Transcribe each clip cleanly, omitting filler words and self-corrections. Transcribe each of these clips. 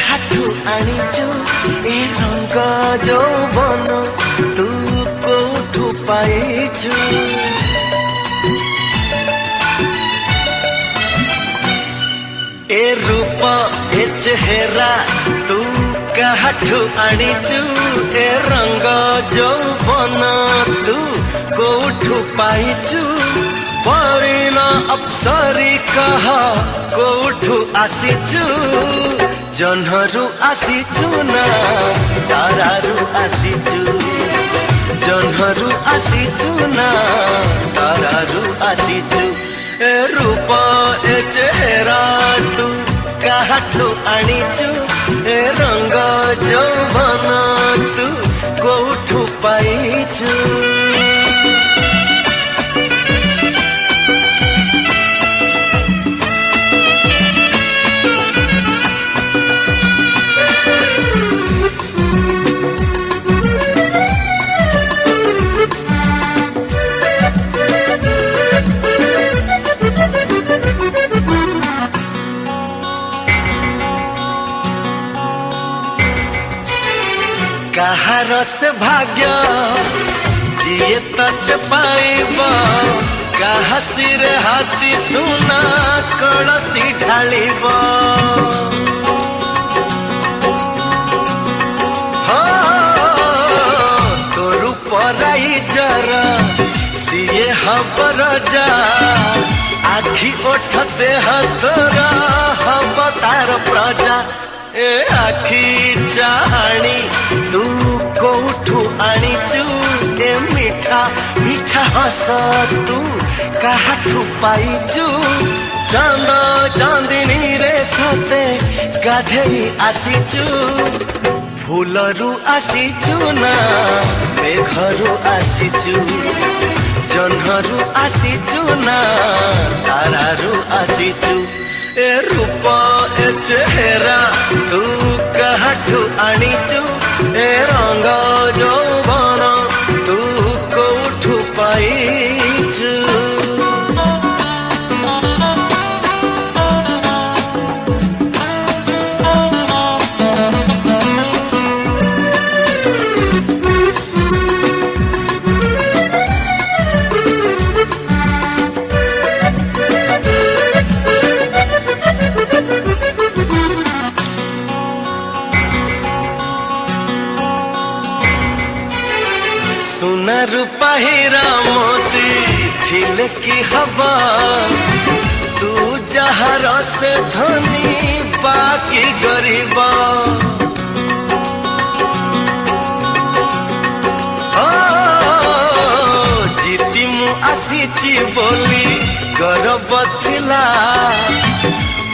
କାହାଠୁ ଆଣିଛୁ ଏ ରଙ୍ଗ ଯୌବନ ତୁ କୋଉଠୁ ପାଇଛୁ ए रूप ए चेहरा तू काहाठू आनीचु ए रंग यौवन तू कोठू पाइचु परिण अप्सरी कह कोठू आसीचु जन्हरु आसीचु ना तारारु आसीचु जन्हरु आसीचु ना तारारु आसीचु ए रूप ए चेहरा तू काहाठू आनीचु ए रंग यौवन तू कोठू पाइचु कहार से भाग्य जिए तट पाइब कहा सिर हाथी सुना कड़सी ढालिब तोर पराई जर सीए हबर जा आखि ओठ देह तोरा हब तार प्रजा ए आखि चाहाणी तू कोठू आनीचु ए मीठा मीठा हस तू काहाठू पाइचु चांद चांदिनी रे सते गाधेई आसीचु फूलरू आसीचु ना मेघरू आसीचु जन्हरू आसीचु ना तारारू आसीचु ए रूप ए चेहरा तू काहाठू आनीचु ए रंग यौवन तू कोठू पाइचु सुना रूपा हीरा मोती थिले की हवा तू जहर से धनी बाकी गरीबा जीती मु आसीची बोली गर्व थिला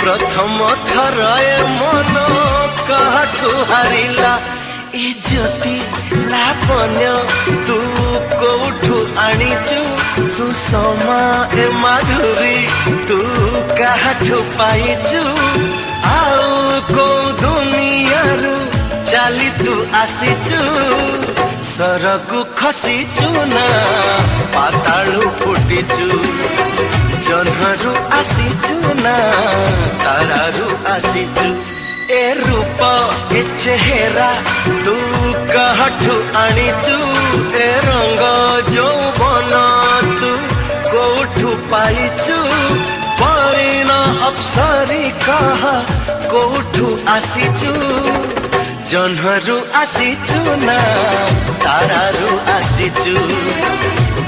प्रथम थर मन काहाठू हारिला ए ज्योति लापन्य तू कोठू आनीचु सुषमा ए माधुरी तू काहाठू पाइचु आउ को दुनियारू चाली तू आसीचु सरगु खसीचु ना पाताळू फुटिचु जन्हरु आसीचु ना तारारू आसीचु ए रूप ए चेहरा तू काहाठू आनीचु ए रंग यौवन तू कोठू पाइचु परिण अप्सरी कह कोठू आसीचु जन्हरु आसीचु ना तारारू आसीचु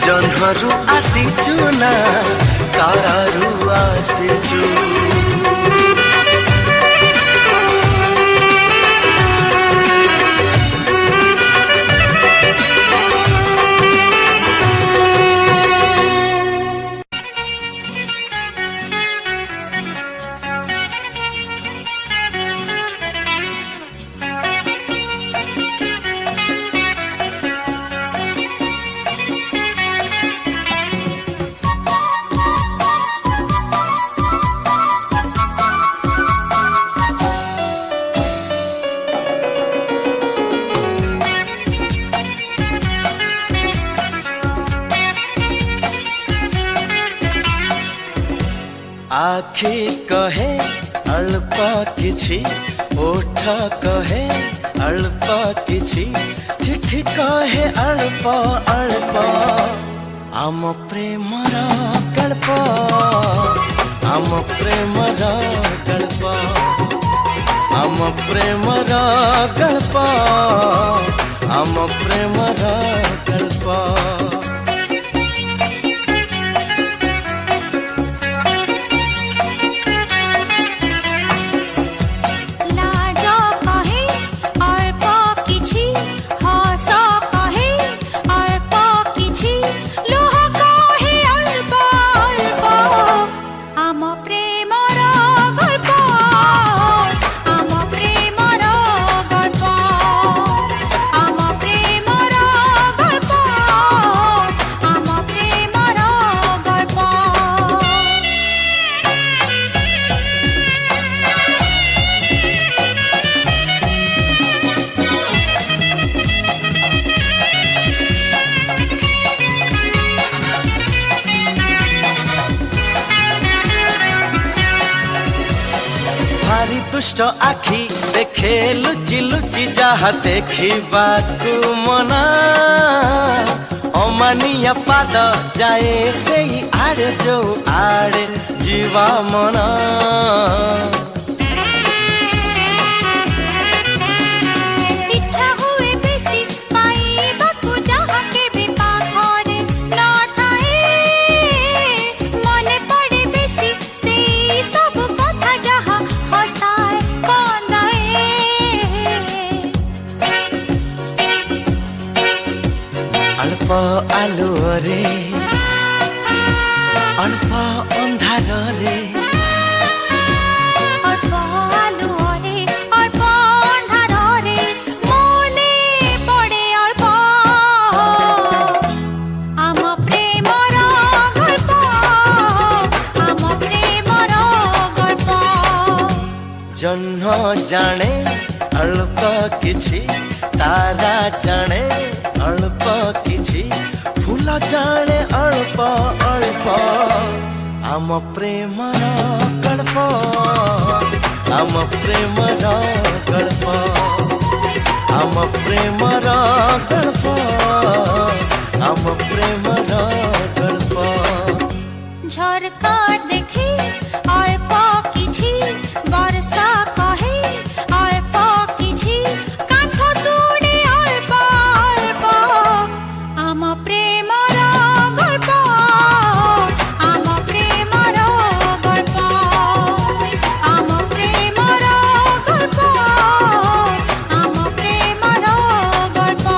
जन्हरु आसीचु ना तारारू आसीचु आखी कहे अल्प किछि ओठ कहे अल्प किछि चिठी कहे अल्प अल्प आम प्रेमर गल्प आम प्रेमर गल्प आम प्रेमर गल्प आम प्रेमर गल्प भारी दुष्ट आखि देखे लुचि लुचि जहा देखिबाकु मना अमानिया पाद जाए से आड़े जो आड़े जीवा मना अल्प आलो रे अल्प अंधार रे अल्प आलो रे अल्प अंधार रे मने पड़े अल्प आम प्रेमर गल्प आम प्रेमर गल्प जन्ह जाने अल्प किछि तारा जाने अल्प किछि फूल जाने अल्प अल्प आम प्रेमर गल्प आम प्रेमर गल्प आम प्रेमर गल्प आम प्रेमर गल्प झरका देखी अल्प किछि वर्षा कहे अल्प किछि कांथ सुने अल्प अल्प आम प्रेमर गल्प आम प्रेमर गल्प आम प्रेमर गल्प आम प्रेमर गल्प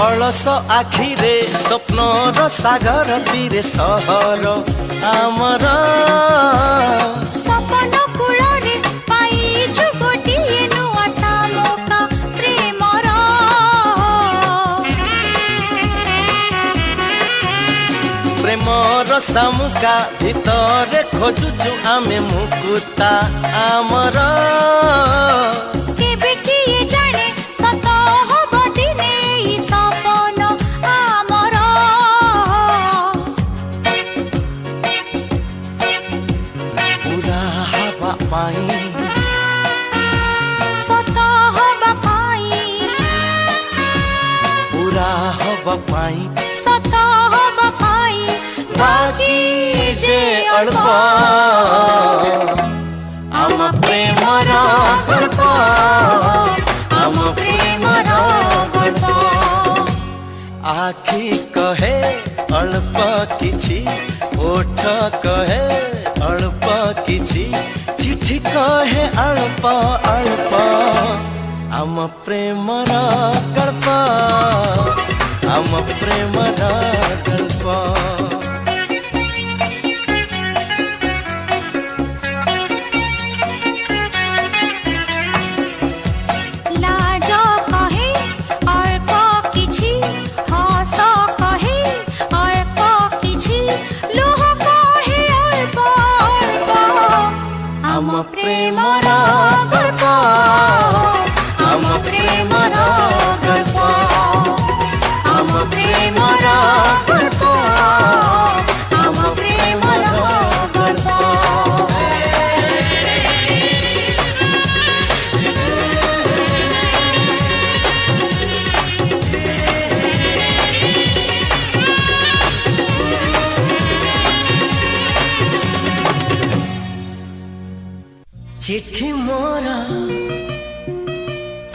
अलस आखिरे स्वप्नर सागर तीरे सहर आमर सपन कूଳରେ पाइछु गोटिए नुआ सामुका प्रेमर प्रेमर सामुका भितरे खोजुछु आमे मुकुता आमर केबे किए जाने सत हब दिने ई सपन आमर पूरा हवा पाई सत हब पाई पूरा हवा पाई सत हब पाई बाकी जे अल्प आम प्रेमर गल्प आम प्रेमर गल्प आखि कहे अल्प किछि ओठ कहे अल्प किछि चिठी कहे अल्प अल्प आम प्रेमर गल्प आम प्रेमर गल्प हस कहे अल्प किछि लोह कहे प्रेमर गल्प आम प्रेमर गल्प आम प्रेमर गल्प आम प्रेमर गल्प चिट्ठी मोर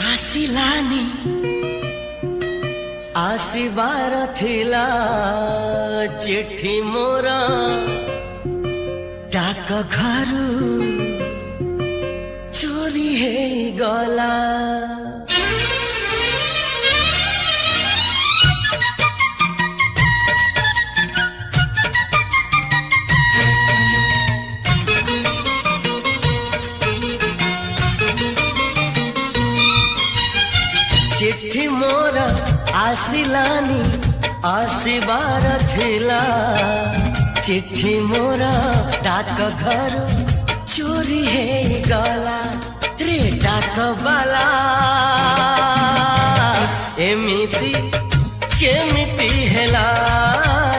आसिलानी आसिबार थिला चिट्ठी मोर डाक घरु चोरी हे गला चिट्ठी मोर आसिलानी आसिबार थिला चिट्ठी मोर डाक घर चोरी हे गला रे डाक बाला एमिति केमिति हेला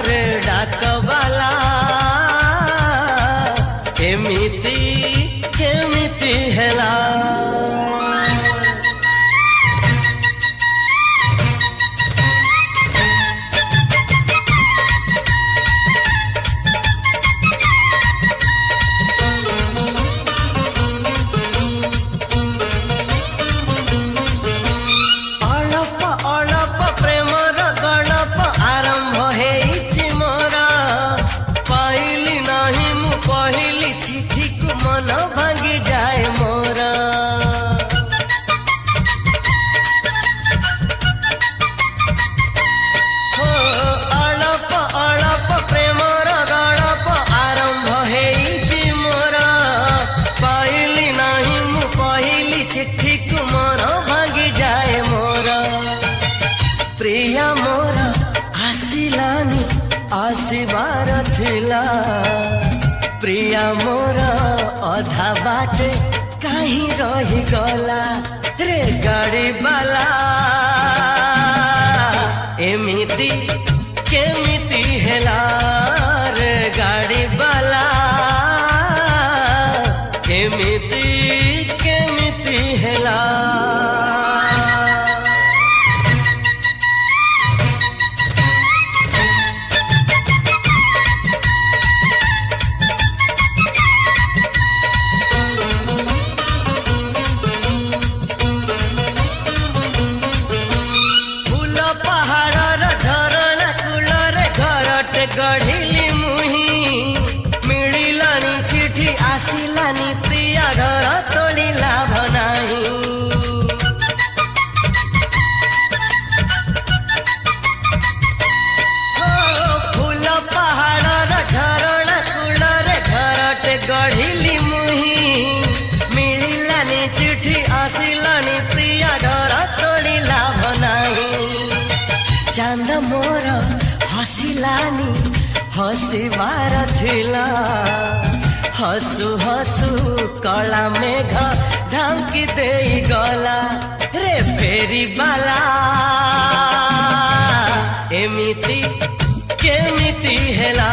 रे डाक बाला एमिति केमिति हेला प्रिया मोर आसिलानी आसिबार थिला प्रिया मोर अधा बाटे कहीं रही गला रे गाड़ी बाला एमिति केमिति हेला रे गाड़ी बाला एमिति केमिति हेला गढ़िली मुही मिलिलानी चिठी आसिलानी प्रिया घर तोड़ी लाभ नाही फूल पहाड़ झरणा कूलरे घरटे गढ़िली मुही मिलिलानी चिठी आसिलानी प्रिया घर तोड़ी लाभ नाही चांद मोर हसिलानी हसिबार थिला हसु हसु कला मेघ ढांकी देई गला रे फेरी बाला एमिति केमिति हेला